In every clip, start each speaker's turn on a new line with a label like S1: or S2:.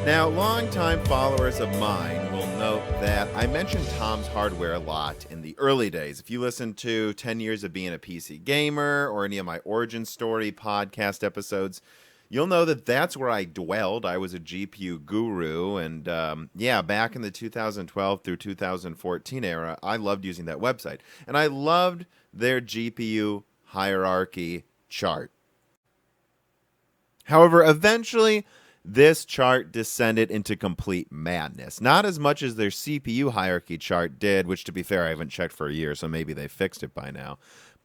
S1: Now, longtime followers of mine will note that I mentioned Tom's Hardware a lot in the early days. If you listen to 10 Years of Being a PC Gamer or any of my Origin Story podcast episodes, you'll know that that's where I dwelled. I was a GPU guru, and back in the 2012 through 2014 era, I loved using that website. And I loved their GPU hierarchy chart. However, eventually, this chart descended into complete madness. Not as much as their CPU hierarchy chart did, which, to be fair, I haven't checked for a year, so maybe they fixed it by now.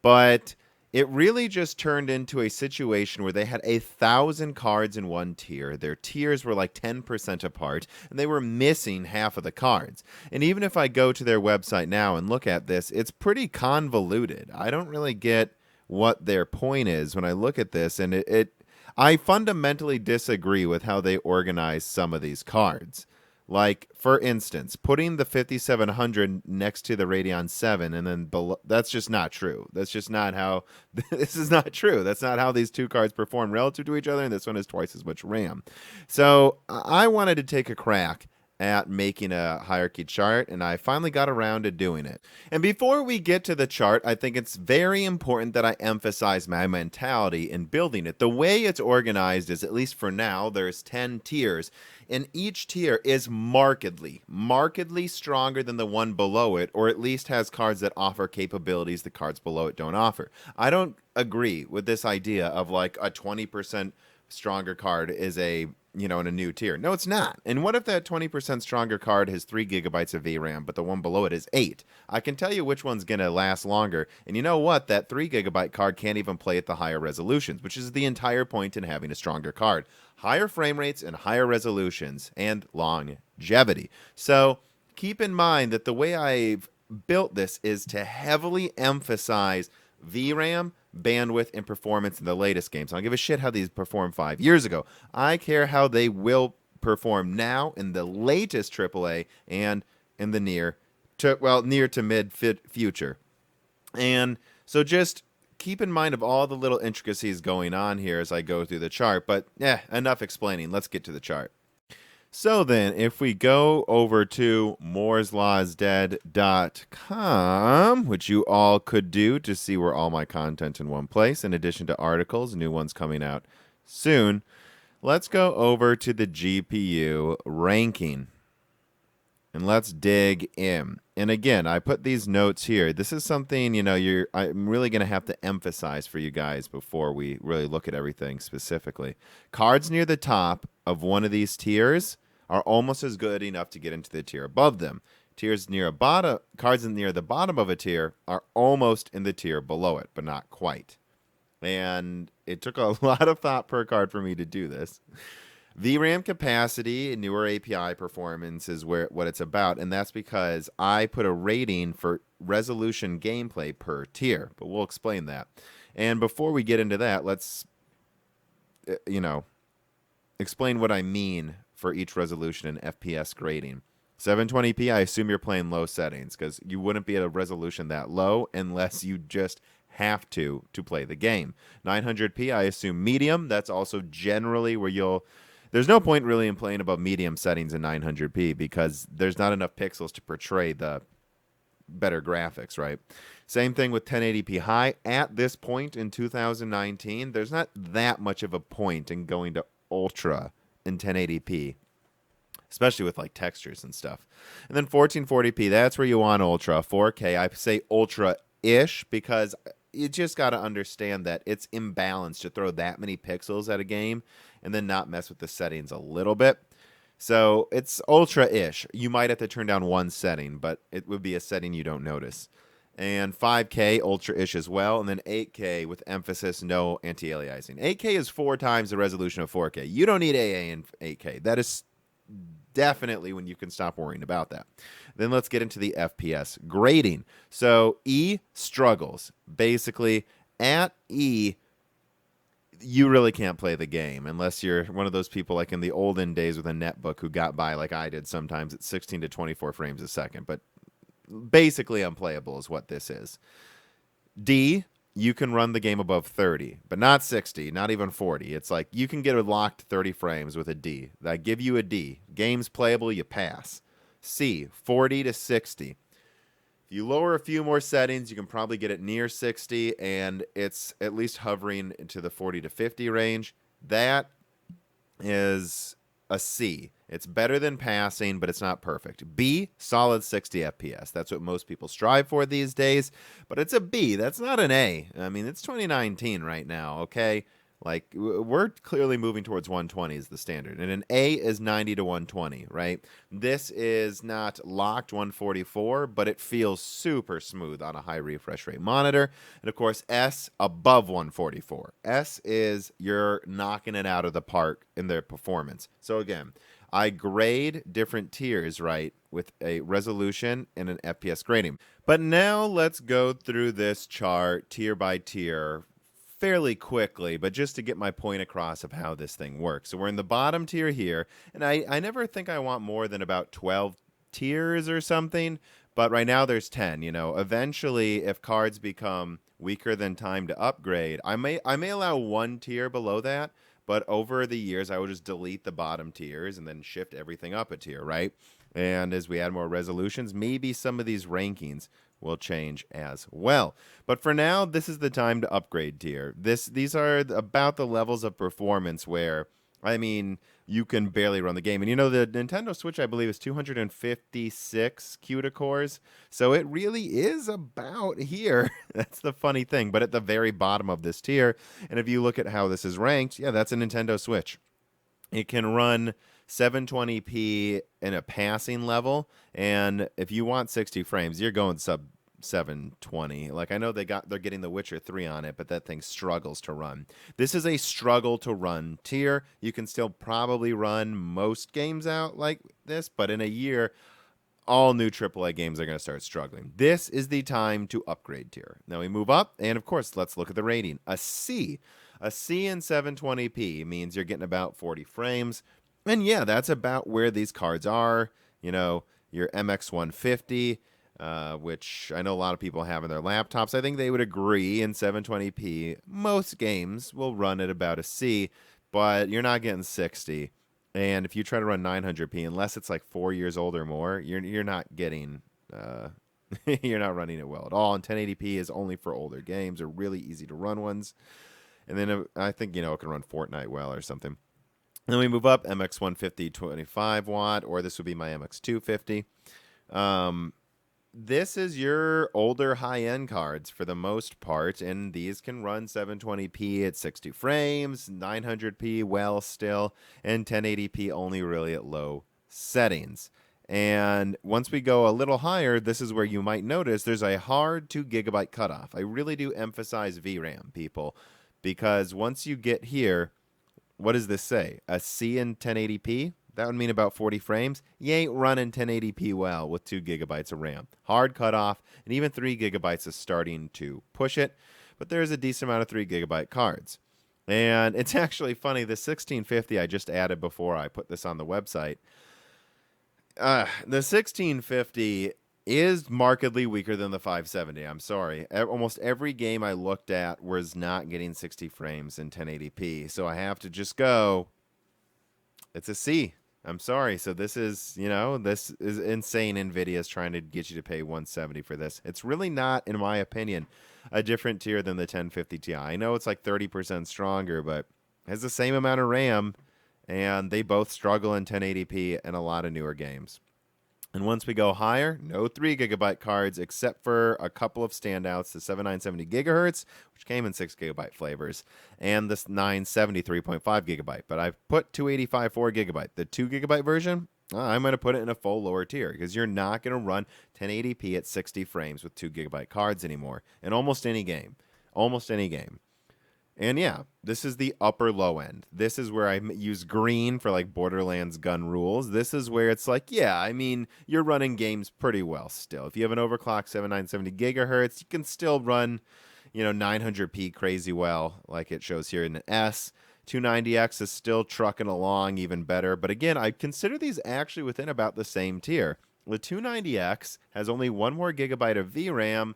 S1: But it really just turned into a situation where they had 1,000 cards in one tier. Their tiers were like 10% apart, and they were missing half of the cards. And even if I go to their website now and look at this, it's pretty convoluted. I don't really get what their point is when I look at this, and I fundamentally disagree with how they organize some of these cards. Like, for instance, putting the 5700 next to the Radeon 7 and then below, that's just not true. That's just not how, this is not true. That's not how these two cards perform relative to each other, and this one has twice as much RAM. So I wanted to take a crack at making a hierarchy chart, and I finally got around to doing it. And before we get to the chart, I think it's very important that I emphasize my mentality in building it. The way it's organized is, at least for now, there's 10 tiers, and each tier is markedly stronger than the one below it, or at least has cards that offer capabilities the cards below it don't offer. I don't agree with this idea of like a 20% stronger card is in a new tier. No, it's not. And what if that 20% stronger card has 3 gigabytes of VRAM, but the one below it is 8? I can tell you which one's going to last longer. And you know what? That 3 gigabyte card can't even play at the higher resolutions, which is the entire point in having a stronger card. Higher frame rates and higher resolutions and longevity. So keep in mind that the way I've built this is to heavily emphasize VRAM, bandwidth, and performance in the latest games. I don't give a shit how these performed 5 years ago. I care how they will perform now in the latest AAA and in the near to mid future. And so just keep in mind of all the little intricacies going on here as I go through the chart. But enough explaining. Let's get to the chart. So then, if we go over to mooreslawsdead.com, which you all could do to see where all my content in one place, in addition to articles, new ones coming out soon, let's go over to the GPU ranking. And let's dig in. And again, I put these notes here. This is something, I'm really going to have to emphasize for you guys before we really look at everything specifically. Cards near the top of one of these tiers are almost as good enough to get into the tier above them. Cards near the bottom of a tier are almost in the tier below it, but not quite. And it took a lot of thought per card for me to do this. VRAM capacity and newer API performance is what it's about, and that's because I put a rating for resolution gameplay per tier, but we'll explain that. And before we get into that, let's, explain what I mean for each resolution and FPS grading. 720p, I assume you're playing low settings, because you wouldn't be at a resolution that low unless you just have to play the game. 900p, I assume medium. That's also generally where there's no point really in playing above medium settings in 900p because there's not enough pixels to portray the better graphics, right? Same thing with 1080p high. At this point in 2019, there's not that much of a point in going to ultra in 1080p, especially with like textures and stuff. And then 1440p, that's where you want ultra. 4K, I say ultra-ish because you just got to understand that it's imbalanced to throw that many pixels at a game and then not mess with the settings a little bit. So it's ultra-ish. You might have to turn down one setting, but it would be a setting you don't notice. And 5K, ultra-ish as well. And then 8K with emphasis, no anti-aliasing. 8K is 4 times the resolution of 4K. You don't need AA in 8K. That is definitely when you can stop worrying about that. Then let's get into the FPS grading. So E struggles. Basically, at E, you really can't play the game unless you're one of those people like in the olden days with a netbook who got by like I did sometimes at 16 to 24 frames a second. But basically unplayable is what this is. D, you can run the game above 30, but not 60, not even 40. It's like you can get a locked 30 frames with a D. I give you a D. Game's playable, you pass. C, 40 to 60. If you lower a few more settings, you can probably get it near 60, and it's at least hovering into the 40 to 50 range. That is a C. It's better than passing, but it's not perfect. B, solid 60 FPS. That's what most people strive for these days, but it's a B. That's not an A. I mean, it's 2019 right now, okay? Like, we're clearly moving towards 120 is the standard, and an A is 90 to 120, right? This is not locked 144, but it feels super smooth on a high refresh rate monitor. And of course, S above 144. S is you're knocking it out of the park in their performance. So again, I grade different tiers, right, with a resolution and an FPS grading. But now let's go through this chart tier by tier fairly quickly, but just to get my point across of how this thing works. So we're in the bottom tier here, and I never think I want more than about 12 tiers or something, but right now there's 10. Eventually, if cards become weaker than time to upgrade, I may allow one tier below that, but over the years, I will just delete the bottom tiers and then shift everything up a tier, right? And as we add more resolutions, maybe some of these rankings will change as well. But for now, this is the time to upgrade tier. These are about the levels of performance where, I mean, you can barely run the game. And the Nintendo Switch, I believe, is 256 CUDA cores. So it really is about here. That's the funny thing. But at the very bottom of this tier, and if you look at how this is ranked, yeah, that's a Nintendo Switch. It can run 720p in a passing level, and if you want 60 frames, you're going sub 720. Like, I know they're getting The Witcher 3 on it, but that thing struggles to run. This is a struggle to run tier. You can still probably run most games out like this, but in a year, all new AAA games are going to start struggling. This is the time to upgrade tier. Now we move up, and of course, let's look at the rating. A C. A C in 720p means you're getting about 40 frames. And yeah, that's about where these cards are. Your MX 150, which I know a lot of people have in their laptops. I think they would agree in 720p. Most games will run at about a C, but you're not getting 60. And if you try to run 900p, unless it's like 4 years old or more, you're not getting, you're not running it well at all. And 1080p is only for older games or really easy to run ones. And then I think, it can run Fortnite well or something. And then we move up, MX 150 25 watt, or this would be my MX 250. This is your older high-end cards for the most part, and these can run 720p at 60 frames, 900p well still, and 1080p only really at low settings. And once we go a little higher, this is where you might notice there's a hard 2 gigabyte cutoff. I really do emphasize VRAM, people, because once you get here, what does this say? A C in 1080p? That would mean about 40 frames. You ain't running 1080p well with 2 gigabytes of RAM. Hard cutoff, and even 3 gigabytes is starting to push it, but there's a decent amount of 3 gigabyte cards. And it's actually funny, the 1650 I just added before I put this on the website. The 1650 is markedly weaker than the 570. I'm sorry. Almost every game I looked at was not getting 60 frames in 1080p. So I have to just go, it's a C. I'm sorry. So this is insane. NVIDIA's trying to get you to pay 170 for this. It's really not, in my opinion, a different tier than the 1050 Ti. I know it's like 30% stronger, but it has the same amount of RAM, and they both struggle in 1080p in a lot of newer games. And once we go higher, no 3 gigabyte cards except for a couple of standouts, the 7970 gigahertz, which came in 6 gigabyte flavors, and this 970 3.5 gigabyte. But I've put 285 4 gigabyte. The 2 gigabyte version, I'm going to put it in a full lower tier because you're not going to run 1080p at 60 frames with 2 gigabyte cards anymore in almost any game. Almost any game. And yeah, this is the upper low end. This is where I use green for like Borderlands gun rules. This is where it's like, yeah, I mean, you're running games pretty well still. If you have an overclock 7970 gigahertz, you can still run, 900p crazy well, like it shows here in the S. 290X is still trucking along even better. But again, I consider these actually within about the same tier. The 290X has only 1 more gigabyte of VRAM,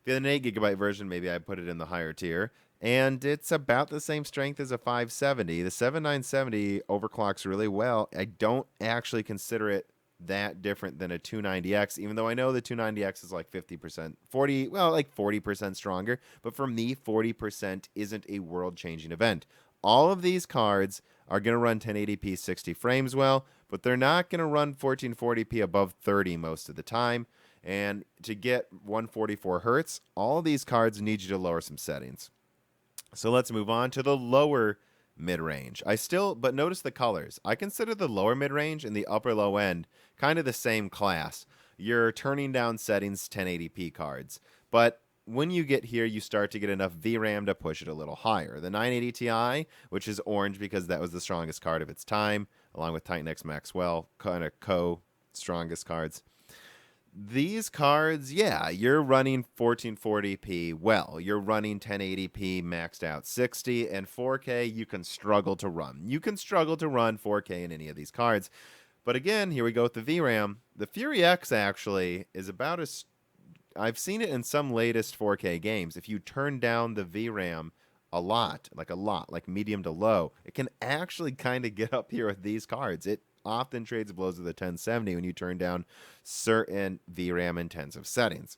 S1: If you had an 8 gigabyte version, maybe I put it in the higher tier. And it's about the same strength as a 570. The 7970 overclocks really well. I don't actually consider it that different than a 290X, even though I know the 290X is like 50%, 40, well, like 40% stronger. But for me, 40% isn't a world changing event. All of these cards are going to run 1080p 60 frames well, but they're not going to run 1440p above 30 most of the time. And to get 144 hertz, all of these cards need you to lower some settings. So let's move on to the lower mid range. But notice the colors. I consider the lower mid range and the upper low end kind of the same class. You're turning down settings 1080p cards. But when you get here, you start to get enough VRAM to push it a little higher. The 980 Ti, which is orange because that was the strongest card of its time, along with Titan X Maxwell, kind of strongest cards. These cards, yeah, you're running 1440p well. You're running 1080p maxed out 60 and 4K you can struggle to run. You can struggle to run 4K in any of these cards. But again, here we go with the VRAM. The Fury X actually is about as I've seen it in some latest 4K games. If you turn down the VRAM a lot, like medium to low, it can actually kind of get up here with these cards. It often trades blows with the 1070 when you turn down certain VRAM intensive settings.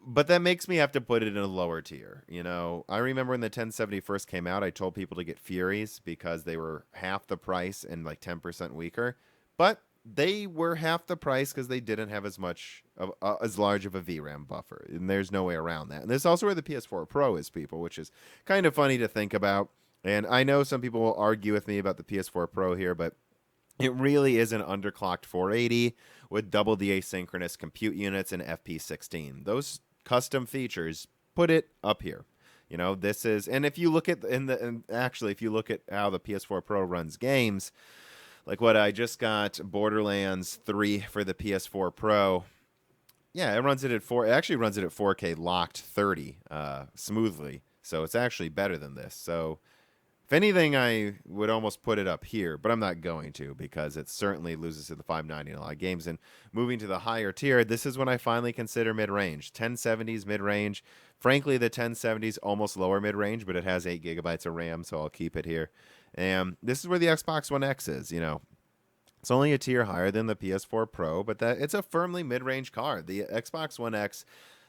S1: But that makes me have to put it in a lower tier. You know, I remember when the 1070 first came out, I told people to get Furies because they were half the price and like 10% weaker. But they were half the price because they didn't have as large of a VRAM buffer, and there's no way around that. And this is also where the PS4 Pro is, people, which is kind of funny to think about. And I know some people will argue with me about the PS4 Pro here, but it really is an underclocked 480 with double the asynchronous compute units and FP16. Those custom features put it up here. You know, this is, and if you look at if you look at how the PS4 Pro runs games, like what I just got, Borderlands 3 for the PS4 Pro. Yeah, it runs it at 4. It actually runs it at 4K locked 30 smoothly. So it's actually better than this. So if anything, I would almost put it up here, but I'm not going to because it certainly loses to the 590 in a lot of games. And moving to the higher tier, this is when I finally consider mid-range. 1070s mid-range. Frankly, the 1070s almost lower mid-range, but it has 8 gigabytes of RAM, so I'll keep it here. And this is where the Xbox One X is, you know. It's only a tier higher than the PS4 Pro, but it's a firmly mid-range card. The Xbox One X,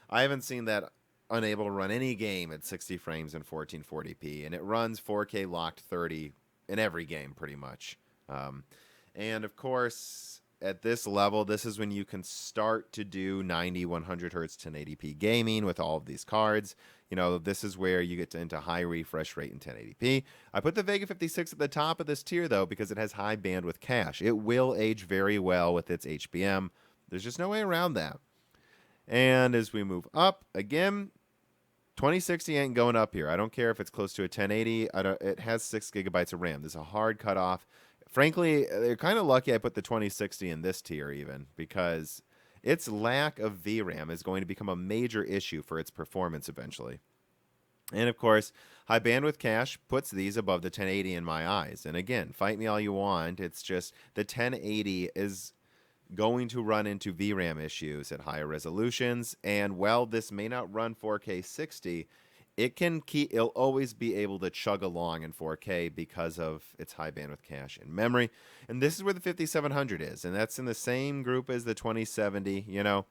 S1: I haven't seen that unable to run any game at 60 frames and 1440p, and it runs 4K locked 30 in every game pretty much. And of course, at this level, this is when you can start to do 90, 100 hertz 1080p gaming with all of these cards. You know, this is where you get into high refresh rate in 1080p. I put the Vega 56 at the top of this tier, though, because it has high bandwidth cache. It will age very well with its HBM. There's just no way around that. And as we move up, again, 2060 ain't going up here. I don't care if it's close to a 1080. It has 6 gigabytes of RAM. There's a hard cutoff. Frankly, they're kind of lucky I put the 2060 in this tier even because its lack of VRAM is going to become a major issue for its performance eventually. And of course, high bandwidth cache puts these above the 1080 in my eyes. And again, fight me all you want. It's just the 1080 is going to run into VRAM issues at higher resolutions. And while this may not run 4K 60, it'll always be able to chug along in 4K because of its high bandwidth cache and memory. And this is where the 5700 is, and that's in the same group as the 2070. You know,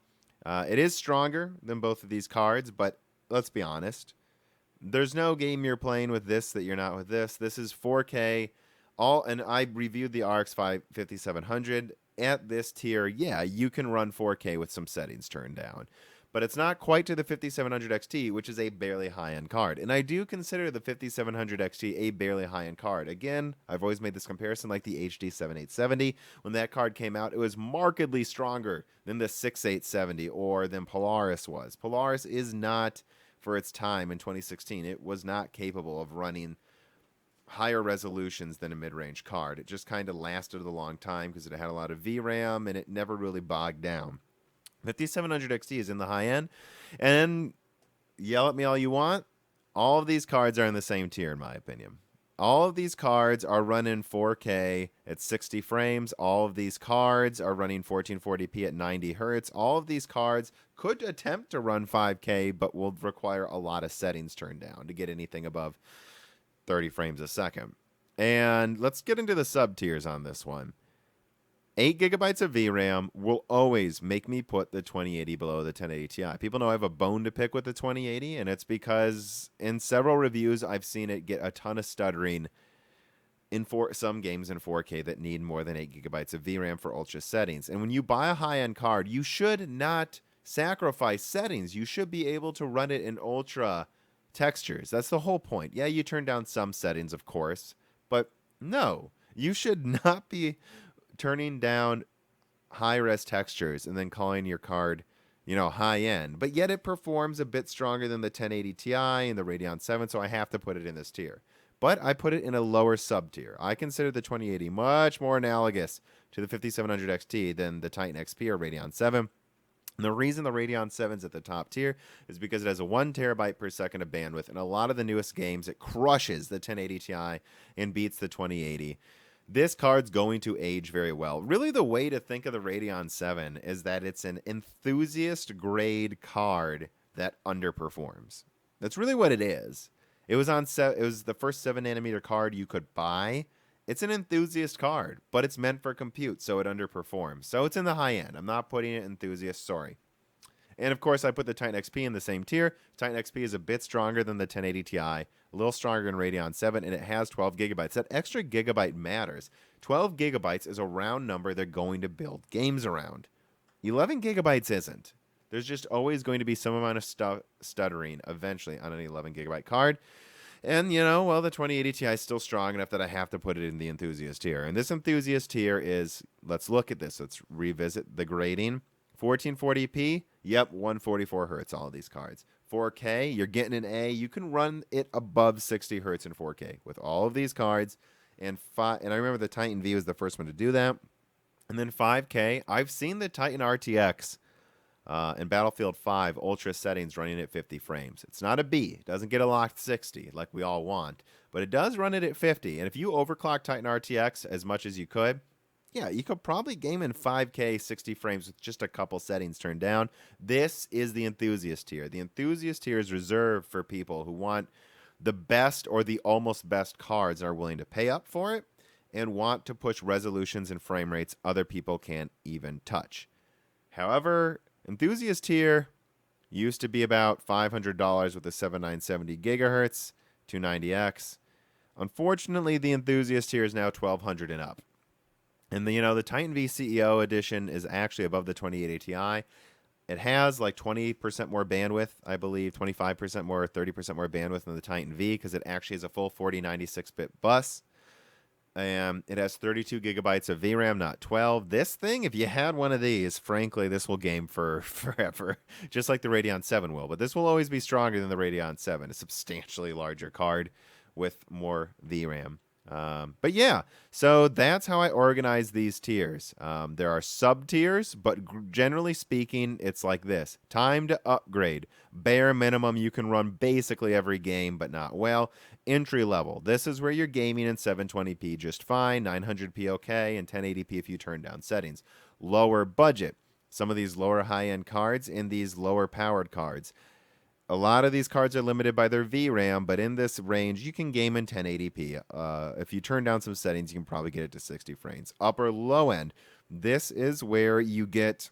S1: it is stronger than both of these cards, but let's be honest. There's no game you're playing with this that you're not with this. This is 4K. And I reviewed the RX 5700 at this tier. Yeah, you can run 4K with some settings turned down. But it's not quite to the 5700 XT, which is a barely high-end card. And I do consider the 5700 XT a barely high-end card. Again, I've always made this comparison like the HD 7870. When that card came out, it was markedly stronger than the 6870 or than Polaris was. Polaris is not, for its time in 2016, it was not capable of running higher resolutions than a mid-range card. It just kind of lasted a long time because it had a lot of VRAM and it never really bogged down. 5700 XT is in the high end, and yell at me all you want, all of these cards are in the same tier in my opinion. All of these cards are running 4K at 60 frames. All of these cards are running 1440p at 90 hertz. All of these cards could attempt to run 5K, but will require a lot of settings turned down to get anything above 30 frames a second. And let's get into the sub tiers on this one. 8 gigabytes of VRAM will always make me put the 2080 below the 1080 Ti. People know I have a bone to pick with the 2080, and it's because in several reviews I've seen it get a ton of stuttering in some games in 4K that need more than 8 gigabytes of VRAM for ultra settings. And when you buy a high-end card, you should not sacrifice settings. You should be able to run it in ultra textures. That's the whole point. Yeah, you turn down some settings, of course, but no, you should not be turning down high-res textures and then calling your card, high-end. But yet it performs a bit stronger than the 1080 Ti and the Radeon 7, so I have to put it in this tier. But I put it in a lower sub-tier. I consider the 2080 much more analogous to the 5700 XT than the Titan XP or Radeon 7. And the reason the Radeon 7 is at the top tier is because it has a 1 terabyte per second of bandwidth. And a lot of the newest games, it crushes the 1080 Ti and beats the 2080. This card's going to age very well. Really, the way to think of the Radeon 7 is that it's an enthusiast-grade card that underperforms. That's really what it is. It was the first 7nm card you could buy. It's an enthusiast card, but it's meant for compute, so it underperforms. So it's in the high end. I'm not putting it enthusiast, sorry. And of course, I put the Titan XP in the same tier. Titan XP is a bit stronger than the 1080 Ti, a little stronger than Radeon 7, and it has 12 gigabytes. That extra gigabyte matters. 12 gigabytes is a round number they're going to build games around. 11 gigabytes isn't. There's just always going to be some amount of stuttering eventually on an 11 gigabyte card. And, the 2080 Ti is still strong enough that I have to put it in the enthusiast tier. And this enthusiast tier is, let's look at this. Let's revisit the grading. 1440p, yep, 144 hertz, all of these cards. 4K, you're getting an A. You can run it above 60 hertz in 4K with all of these cards. And I remember the Titan V was the first one to do that. And then 5K, I've seen the Titan RTX in Battlefield 5 Ultra settings running at 50 frames. It's not a B. It doesn't get a locked 60 like we all want. But it does run it at 50. And if you overclock Titan RTX as much as you could, yeah, you could probably game in 5K 60 frames with just a couple settings turned down. This is the enthusiast tier. The enthusiast tier is reserved for people who want the best or the almost best cards and are willing to pay up for it and want to push resolutions and frame rates other people can't even touch. However, enthusiast tier used to be about $500 with a 7970 gigahertz 290X. Unfortunately, the enthusiast tier is now $1,200 and up. And the Titan V CEO edition is actually above the 2080 Ti. It has like 20% more bandwidth, I believe, 25% more, 30% more bandwidth than the Titan V because it actually has a full 4096-bit bus. It has 32 gigabytes of VRAM, not 12. This thing, if you had one of these, frankly, this will game for forever, just like the Radeon 7 will. But this will always be stronger than the Radeon 7, a substantially larger card with more VRAM. But yeah, so that's how I organize these tiers. There are sub-tiers, but generally speaking, it's like this. Time to upgrade. Bare minimum, you can run basically every game, but not well. Entry level. This is where you're gaming in 720p just fine, 900p okay, and 1080p if you turn down settings. Lower budget. Some of these lower high-end cards and these lower powered cards. A lot of these cards are limited by their VRAM, but in this range, you can game in 1080p. If you turn down some settings, you can probably get it to 60 frames. Upper low end, this is where you get...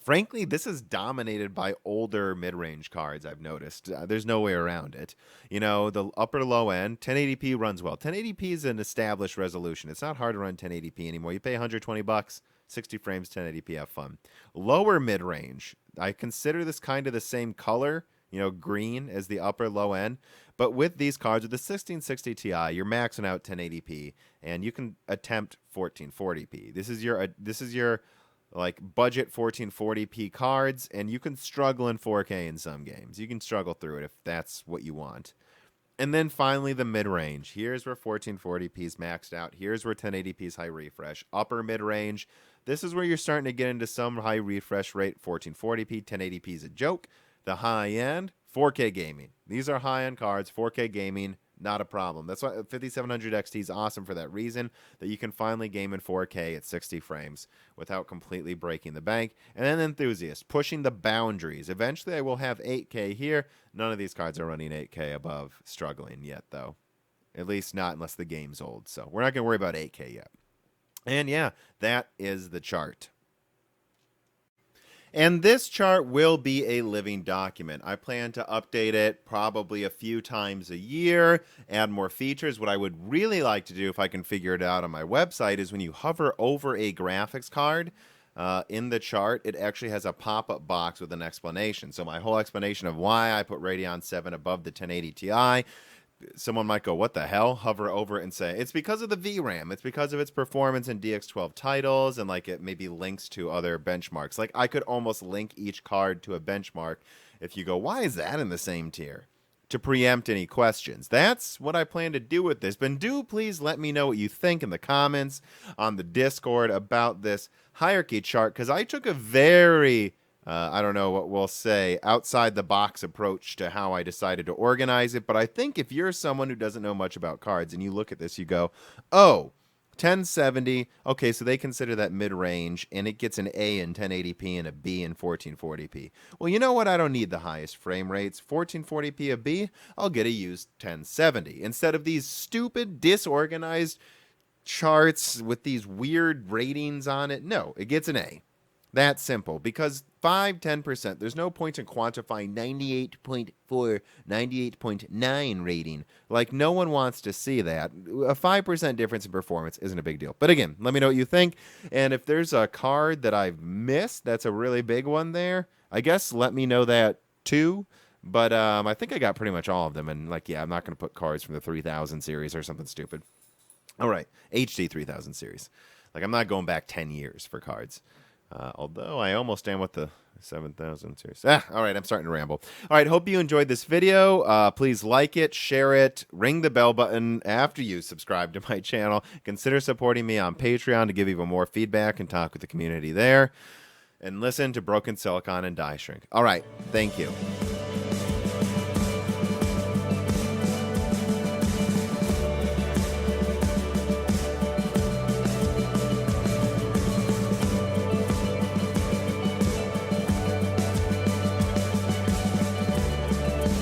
S1: Frankly, this is dominated by older mid-range cards, I've noticed. There's no way around it. The upper low end, 1080p runs well. 1080p is an established resolution. It's not hard to run 1080p anymore. You pay $120, 60 frames, 1080p, have fun. Lower mid-range, I consider this kind of the same color, green as the upper low end. But with these cards, with the 1660 Ti, you're maxing out 1080p, and you can attempt 1440p. This is your like budget 1440p cards, and you can struggle in 4K in some games. You can struggle through it if that's what you want. And then finally the mid-range. Here's where 1440p is maxed out. Here's where 1080p is high refresh. Upper mid-range. This is where you're starting to get into some high refresh rate. 1440p, 1080p is a joke. The high end, 4K gaming. These are high-end cards, 4K gaming, Not a problem. That's why 5700 XT is awesome for that reason, that you can finally game in 4K at 60 frames without completely breaking the bank. And then Enthusiast, pushing the boundaries. Eventually I will have 8K here. None of these cards are running 8K above. Struggling yet, though. At least not unless the game's old. So we're not going to worry about 8K yet. And yeah, that is the chart. And this chart will be a living document. I plan to update it probably a few times a year, add more features. What I would really like to do, if I can figure it out on my website, is when you hover over a graphics card in the chart, it actually has a pop-up box with an explanation. So my whole explanation of why I put Radeon 7 above the 1080 Ti. Someone might go, what the hell? Hover over it and say, it's because of the VRAM. It's because of its performance in DX12 titles, and like it maybe links to other benchmarks. Like I could almost link each card to a benchmark if you go, why is that in the same tier? To preempt any questions. That's what I plan to do with this. But do please let me know what you think in the comments on the Discord about this hierarchy chart, because I took a very I don't know what we'll say, outside the box approach to how I decided to organize it. But I think if you're someone who doesn't know much about cards and you look at this, you go, oh, 1070. Okay, so they consider that mid-range, and it gets an A in 1080p and a B in 1440p. Well, you know what? I don't need the highest frame rates. 1440p a B, I'll get a used 1070. Instead of these stupid, disorganized charts with these weird ratings on it, no, it gets an A. That simple, because 5-10%, there's no point in quantifying 98.4, 98.9 rating. Like, no one wants to see that. A 5% difference in performance isn't a big deal. But again, let me know what you think. And if there's a card that I've missed that's a really big one there, I guess let me know that too. But I think I got pretty much all of them. And like, yeah, I'm not going to put cards from the 3000 series or something stupid. All right, HD 3000 series. Like, I'm not going back 10 years for cards. Although I almost am with the 7,000 series. All right, I'm starting to ramble. All right, hope you enjoyed this video. Please like it, share it, ring the bell button after you subscribe to my channel. Consider supporting me on Patreon to give even more feedback and talk with the community there. And listen to Broken Silicon and Die Shrink. All right, thank you.